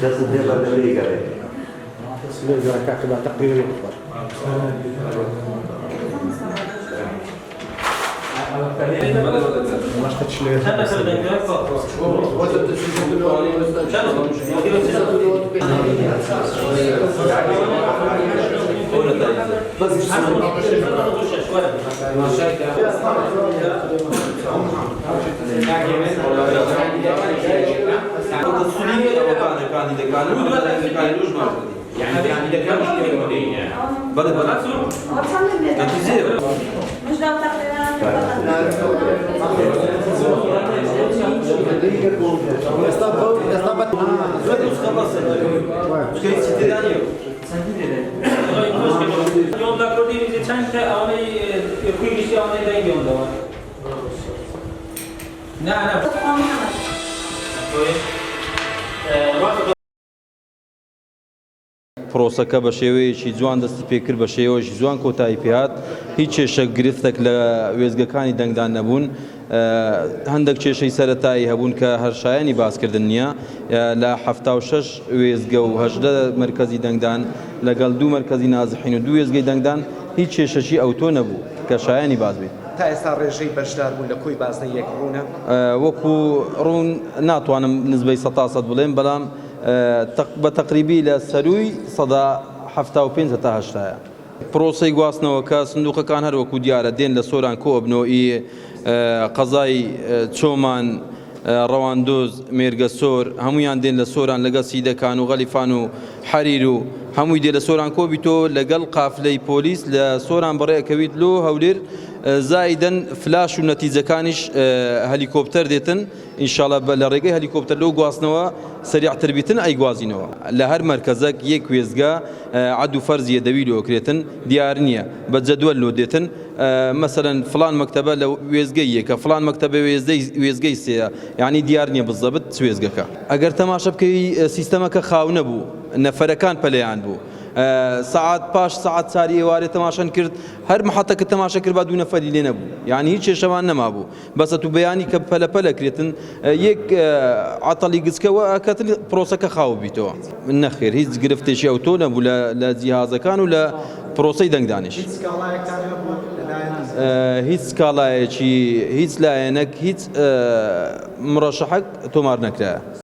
دست دل بدل دیگره. سلسله كاتبة تقريرية. Yolda gördüğümüzde çankta onu kuyuşu onu da yolda var. Ne? پرۆسەکە بە شێوەیەکی جوان دەستی پێکرد بە شێوەیەکی جوان کۆتایی پێهات هیچ کێشە گرفتێک لە وێزگەکانی دەنگدان نەبوون هەندێک کێشەی سەرەتایی هەبوون کە هەرشایانی باسکردن نییە لە 76 وێزگە و 18 مرکزی دەنگدان لەگەڵ 2 مرکزی نازحین و 2 وێزگەی دەنگدان هیچ کێشەشی ئەوتۆ نەبوو کە شایانی باز بێت تا ئێستا ڕێژەی بەشدار بوون لە کۆی بازنەیەک ڕوونە وەکو ڕوون ناتوانم نسبەی 100% بڵێم بەڵام بە تقریبی لە سەرووی 75 تا 80 پرۆسەی گواستنەوەکە سندوقەکان هەر وەکو دیارە دێن لە سۆران کۆبنەوەی قەزای چۆمان ڕەواندۆز مێرگە سۆر هەمویان دێن لە سۆران لەگە سیدەکان و غەلیفان و حەریر و هەمووی دێ لە سۆران کۆبیتۆ لەگەڵ قافلەی پۆلیس لە سۆران بەڕێکەویت لۆ هەولێر زایدەن فلاش و نەتیجەکانیش هەلیکۆپتەر دێتن ئینشاڵە لە ڕێگەی هەلیکۆپتەر لەو گواستنەوە سریعتر بیتن ئەیگوازینەوە لە هەر مرکزەک یەک وێزگە عەد و فەرزیە دەوی لۆکرێتن دیار نییە بە جەدوەل لۆ دێتن مەسەلەن فلان مەکتەبە لە وێزگەی یەکە فلان مەکتەبە وێزگەی سێیە یعنی دیار نییە بزەبت چ وێزگەکە ئەگەر تەماشە بکەی سیستەمەکە خاو نەبوو نەفەرەکان پەلەیان بوو ساعات پاش ساعات چاری ئێوارێ تەماشان کرد هەر محەتەکە تەماشا کرد با 2 نەفەری لێ نەبوو یعنی هیچ کێشەمان نەمابوو بەسە تو بەیانی کە پەلەکرێتن یەک عەتەڵی گچکەوە ئەکەتن پرۆسەکە خاو بیتەوە نەخێر هیچ گرفتێکی ئەوتۆ نەبوو لە جیهازەکان و لە پرۆسەی دەنگدانیش هیچ سکاڵایەکی هیچ لایەنەک هیچ مڕەشەحەک تۆمار نەکرایە